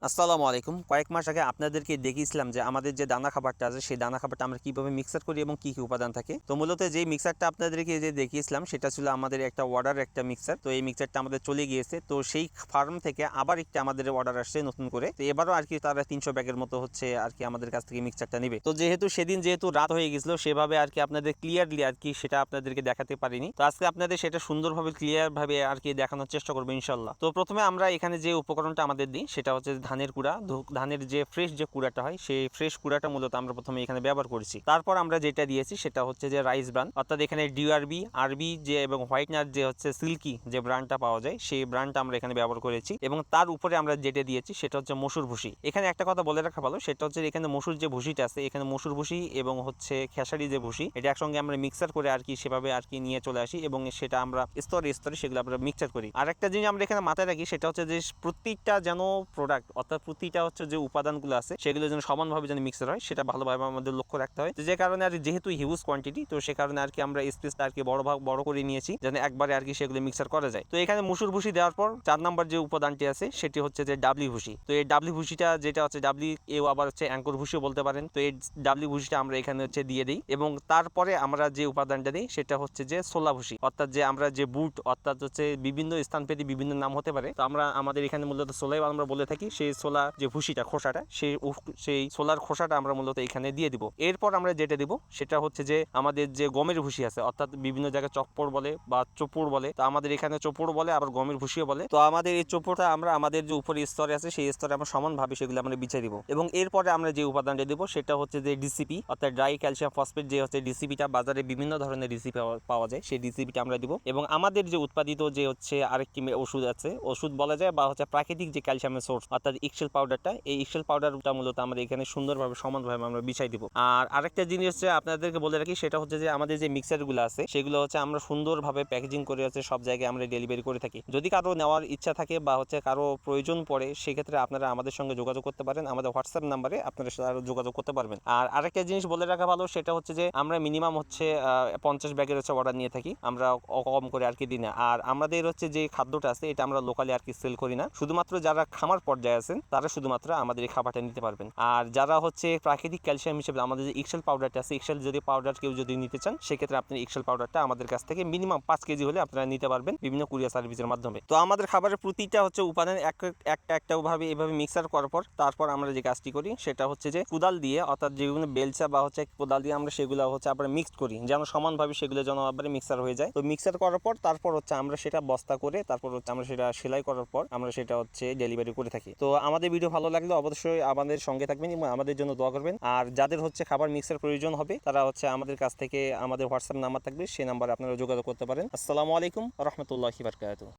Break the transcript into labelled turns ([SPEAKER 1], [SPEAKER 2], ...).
[SPEAKER 1] আসসালামু আলাইকুম। কয়েক মাস আগে আপনাদেরকে দেখিয়েছিলাম যে আমাদের যে দানা খাবারটা আছে সেই দানা খাবারটা আমরা কীভাবে মিক্সার করি এবং কী কী উপাদান থাকে। তো মূলত যেই মিক্সারটা আপনাদেরকে যে দেখিয়েছিলাম সেটা ছিল আমাদের একটা অর্ডার একটা মিক্সার। তো এই মিক্সারটা আমাদের চলে গিয়েছে। তো সেই ফার্ম থেকে আবার একটা আমাদের অর্ডার আসছে নতুন করে। তো এবারও আর কি তারা 300 ব্যাগের মতো হচ্ছে আর কি আমাদের কাছ থেকে মিক্সারটা নেবে। তো সেদিন যেহেতু রাত হয়ে গেছিলো সেভাবে আর কি আপনাদের ক্লিয়ারলি আর কি সেটা আপনাদেরকে দেখাতে পারিনি। তো আজকে আপনাদের সেটা সুন্দরভাবে ক্লিয়ারভাবে আর কি দেখানোর চেষ্টা করবো ইনশাল্লাহ। তো প্রথমে আমরা এখানে যে উপকরণটা আমাদের দিই সেটা হচ্ছে ধানের কুড়া। ধানের যে ফ্রেশ যে কুড়াটা হয় সেই ফ্রেশ কুড়াটা মূলত আমরা প্রথমে এখানে ব্যবহার করেছি। তারপর আমরা যেটা দিয়েছি সেটা হচ্ছে যে রাইস ব্রান, অর্থাৎ এখানে ডিআরবি আরবি যে এবং হোয়াইটনার যে হচ্ছে সিল্কি যে ব্র্যান্ডটা পাওয়া যায় সেই ব্র্যান্ডটা আমরা এখানে ব্যবহার করেছি। এবং তার উপরে আমরা যেটা দিয়েছি সেটা হচ্ছে মসুর ভুসি। এখানে একটা কথা বলে রাখা ভালো, সেটা হচ্ছে এখানে মসুর যে ভুসিটা আছে, এখানে মসুর ভুসি এবং হচ্ছে খেসারি যে ভুসি, এটা একসঙ্গে আমরা মিক্সার করে আর কি সেভাবে আর কি নিয়ে চলে আসি এবং সেটা আমরা স্তরে স্তরে সেগুলো আমরা মিক্সার করি। আর একটা জিনিস আমরা এখানে মাথায় রাখি সেটা হচ্ছে যে প্রত্যেকটা যেন প্রোডাক্ট অর্থাৎ প্রতিটা হচ্ছে যে উপাদানগুলো আছে সেগুলো যেন সমানভাবে যেন মিক্সার হয় সেটা ভালোভাবে আমাদের লক্ষ্য রাখতে হয়। যে কারণে আর যেহেতু হিউজ কোয়ান্টিটি, তো সে কারণে আর কি আমরা স্পেসটা আর কি বড় করে নিয়েছি যেন একবারে আর কি সেগুলো মিক্সার করা যায়। তো এখানে মসুর ভুসি দেওয়ার পর 4 নম্বর যে উপাদানটি আছে সেটি হচ্ছে যে ডাবলি ভুসি। তো এই ডাবলি ভুসিটা যেটা হচ্ছে ডাবলি এও আবার হচ্ছে অ্যাঙ্কর ভুসিও বলতে পারেন। তো এই ডাবলি ভুসিটা আমরা এখানে হচ্ছে দিয়ে দিই এবং তারপরে আমরা যে উপাদানটা দিই সেটা হচ্ছে যে ছোলা ভুসি, অর্থাৎ যে আমরা যে বুট, অর্থাৎ হচ্ছে বিভিন্ন স্থান পেতে বিভিন্ন নাম হতে পারে। তো আমরা আমাদের এখানে মূলত ছোলাই আমরা বলে থাকি। সেই ছোলা যে ভুসিটা খোসাটা সেই ছোলার খোসাটা আমরা মূলত এখানে দিয়ে দিব। এরপর আমরা যেটা দিব সেটা হচ্ছে যে আমাদের যে গমের ভুসি আছে, অর্থাৎ বিভিন্ন জায়গায় চপ্পর বলে বা চোপড় বলে, তো আমাদের এখানে চোপড় বলে আবার গমের ভুসিও বলে। তো আমাদের এই চোপড়টা আমরা আমাদের যে উপরে স্তরে আছে সেই স্তরে আমরা সমানভাবে সেগুলো আমরা বিছিয়ে দিব। এবং এরপরে আমরা যে উপাদানটা দেবো সেটা হচ্ছে যে ডিসিপি, অর্থাৎ ড্রাই ক্যালসিয়াম ফসফেট, যে হচ্ছে ডিসিপিটা বাজারে বিভিন্ন ধরনের ডিসিপি পাওয়া যায়, সেই ডিসিপিটা আমরা দিব। এবং আমাদের যে উৎপাদিত যে হচ্ছে আরেকটি ওষুধ আছে, ওষুধ বলা যায় বা হচ্ছে প্রাকৃতিক যে ক্যালসিয়ামের সোর্স, অর্থাৎ ইক্সেল পাউডারটা, এই ইক্সেল পাউডারটা মূলত আমরা এখানে সুন্দরভাবে সমানভাবে আমরা বিছাই দিব। আর আরেকটা জিনিস হচ্ছে আপনাদেরকে বলে রাখি সেটা হচ্ছে যে আমাদের যে মিক্সারগুলো আছে সেগুলো হচ্ছে আমরা সুন্দরভাবে প্যাকেজিং করে হচ্ছে সব জায়গায় আমরা ডেলিভারি করে থাকি। যদি কারো নেওয়ার ইচ্ছা থাকে বা হচ্ছে কারো প্রয়োজন পড়ে সেক্ষেত্রে আপনারা আমাদের সঙ্গে যোগাযোগ করতে পারেন, আমাদের হোয়াটসঅ্যাপ নাম্বারে আপনারা যোগাযোগ করতে পারবেন। আর আরেকটা জিনিস বলে রাখা ভালো সেটা হচ্ছে যে আমরা মিনিমাম হচ্ছে 50 ব্যাগের হচ্ছে অর্ডার নিয়ে থাকি, আমরা কম করে আর কি দিই না। আর আমাদের হচ্ছে যে খাদ্যটা আছে এটা আমরা লোকালি আর কি সেল করি না, শুধুমাত্র যারা খামার পর্যায়ে আছেন তারা শুধুমাত্র আমাদের এই খাবারটা নিতে পারবেন। আর যারা হচ্ছে প্রাকৃতিক ক্যালসিয়াম হিসেবে আমাদের যে ইক্সেল পাউডারটা আছে, ইক্সেল যদি পাউডার কেউ যদি নিতে চান সেক্ষেত্রে আপনি ইক্সেল পাউডারটা আমাদের কাছ থেকে মিনিমাম 5 কেজি হলে আপনারা নিতে পারবেন বিভিন্ন কুরিয়ার সার্ভিসের মাধ্যমে। তো আমাদের খাবারের প্রতিটা হচ্ছে উপাদান একটা ভাবে এভাবে মিক্সার করার পর তারপর আমরা যে কাজটি করি সেটা হচ্ছে যে কোদাল দিয়ে, অর্থাৎ যেগুলো বেলচা বা হচ্ছে কোদাল দিয়ে আমরা সেগুলো হচ্ছে আবার মিক্সড করি যেন সমানভাবে সেগুলো যেন আবার মিক্সার হয়ে যায়। তো মিক্সার করার পর তারপর হচ্ছে আমরা সেটা বস্তা করে তারপর হচ্ছে আমরা সেটা সেলাই করার পর আমরা সেটা হচ্ছে ডেলিভারি করে থাকি। তো আমাদের ভিডিও ভালো লাগলে অবশ্যই আমাদের সঙ্গে থাকবেন এবং আমাদের জন্য দোয়া করবেন। আর যাদের হচ্ছে খাবার মিক্সার প্রয়োজন হবে তারা হচ্ছে আমাদের কাছ থেকে আমাদের হোয়াটসঅ্যাপ নাম্বার থাকবে, সেই নাম্বারে আপনারা যোগাযোগ করতে পারেন। আসসালামু আলাইকুম ওয়া রাহমাতুল্লাহি ওয়া বারাকাতুহু।